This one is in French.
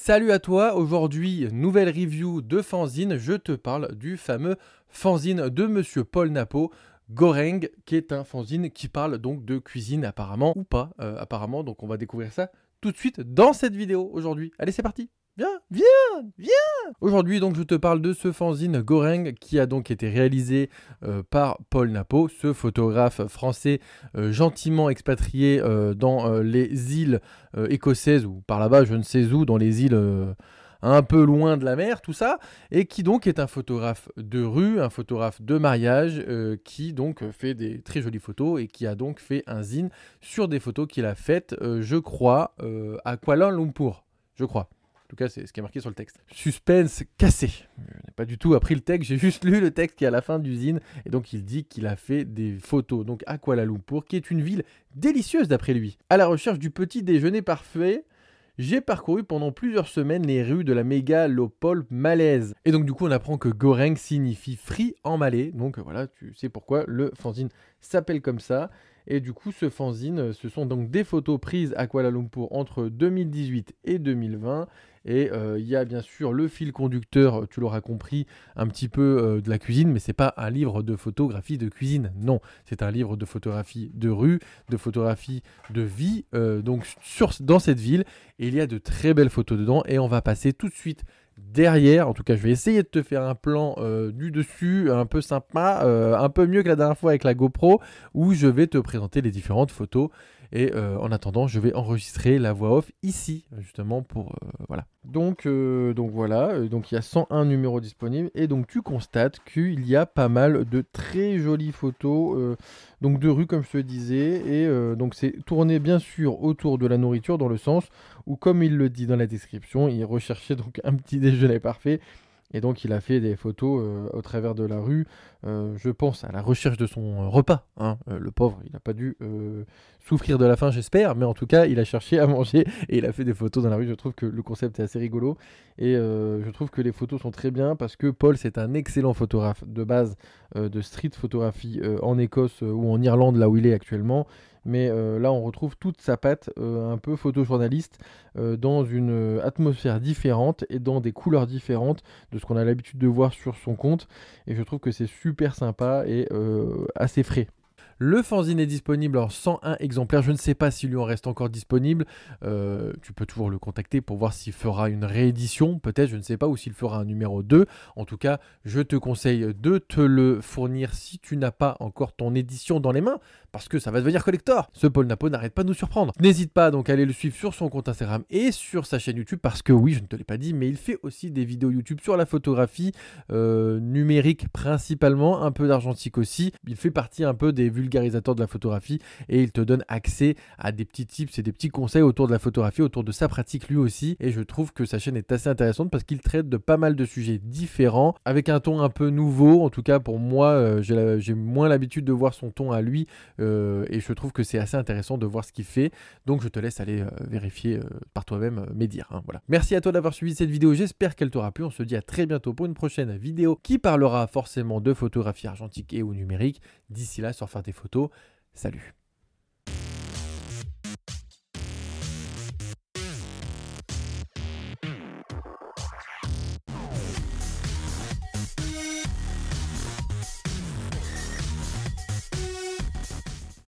Salut à toi, aujourd'hui nouvelle review de fanzine, je te parle du fameux fanzine de Monsieur Paul Napo, Goreng, qui est un fanzine qui parle donc de cuisine apparemment, ou pas apparemment, donc on va découvrir ça tout de suite dans cette vidéo aujourd'hui. Allez c'est parti, viens. Aujourd'hui donc je te parle de ce fanzine Goreng qui a donc été réalisé par Paul Napo, ce photographe français gentiment expatrié dans les îles écossaises ou par là-bas je ne sais où, dans les îles un peu loin de la mer, tout ça, et qui donc est un photographe de rue, un photographe de mariage, qui donc fait des très jolies photos et qui a donc fait un zine sur des photos qu'il a faites, je crois, à Kuala Lumpur, je crois. En tout cas, c'est ce qui est marqué sur le texte. Suspense cassé. Je n'ai pas du tout appris le texte, j'ai juste lu le texte qui est à la fin du zine. Et donc, il dit qu'il a fait des photos donc à Kuala Lumpur, qui est une ville délicieuse d'après lui. À la recherche du petit déjeuner parfait, j'ai parcouru pendant plusieurs semaines les rues de la mégalopole malaise. Et donc, du coup, on apprend que Goreng signifie free en malais. Donc, voilà, tu sais pourquoi le fanzine s'appelle comme ça. Et du coup, ce fanzine, ce sont donc des photos prises à Kuala Lumpur entre 2018 et 2020. Et il y a bien sûr le fil conducteur, tu l'auras compris, un petit peu de la cuisine, mais c'est pas un livre de photographie de cuisine, non. C'est un livre de photographie de rue, de photographie de vie, donc dans cette ville. Et il y a de très belles photos dedans et on va passer tout de suite derrière. En tout cas, je vais essayer de te faire un plan du dessus, un peu sympa, un peu mieux que la dernière fois avec la GoPro, où je vais te présenter les différentes photos. Et en attendant, je vais enregistrer la voix off ici, justement, pour... voilà. Donc voilà, donc il y a 101 numéros disponibles. Et donc tu constates qu'il y a pas mal de très jolies photos donc de rue, comme je te disais. Et donc c'est tourné, bien sûr, autour de la nourriture, dans le sens où, comme il le dit dans la description, il recherchait donc un petit déjeuner parfait. Et donc il a fait des photos au travers de la rue, je pense à la recherche de son repas, hein. Le pauvre, il n'a pas dû souffrir de la faim, j'espère, mais en tout cas il a cherché à manger et il a fait des photos dans la rue. Je trouve que le concept est assez rigolo et je trouve que les photos sont très bien parce que Paul, c'est un excellent photographe de base de street photographie en Écosse ou en Irlande, là où il est actuellement. Mais là, on retrouve toute sa patte un peu photojournaliste dans une atmosphère différente et dans des couleurs différentes de ce qu'on a l'habitude de voir sur son compte. Et je trouve que c'est super sympa et assez frais. Le fanzine est disponible en 101 exemplaires. Je ne sais pas s'il lui en reste encore disponible. Tu peux toujours le contacter pour voir s'il fera une réédition, peut-être, je ne sais pas, ou s'il fera un numéro 2. En tout cas, je te conseille de te le fournir si tu n'as pas encore ton édition dans les mains, parce que ça va devenir collector. Ce Paul Napo n'arrête pas de nous surprendre. N'hésite pas donc à aller le suivre sur son compte Instagram et sur sa chaîne YouTube, parce que oui, je ne te l'ai pas dit, mais il fait aussi des vidéos YouTube sur la photographie numérique principalement, un peu d'argentique aussi. Il fait partie un peu des vulgarisateur de la photographie et il te donne accès à des petits tips et des petits conseils autour de la photographie, autour de sa pratique lui aussi. Et je trouve que sa chaîne est assez intéressante parce qu'il traite de pas mal de sujets différents avec un ton un peu nouveau. En tout cas pour moi, j'ai moins l'habitude de voir son ton à lui et je trouve que c'est assez intéressant de voir ce qu'il fait. Donc je te laisse aller vérifier par toi-même mes dires, hein, voilà. Merci à toi d'avoir suivi cette vidéo, j'espère qu'elle t'aura plu. On se dit à très bientôt pour une prochaine vidéo qui parlera forcément de photographie argentique et ou numérique. D'ici là, sur faire des photos. Salut.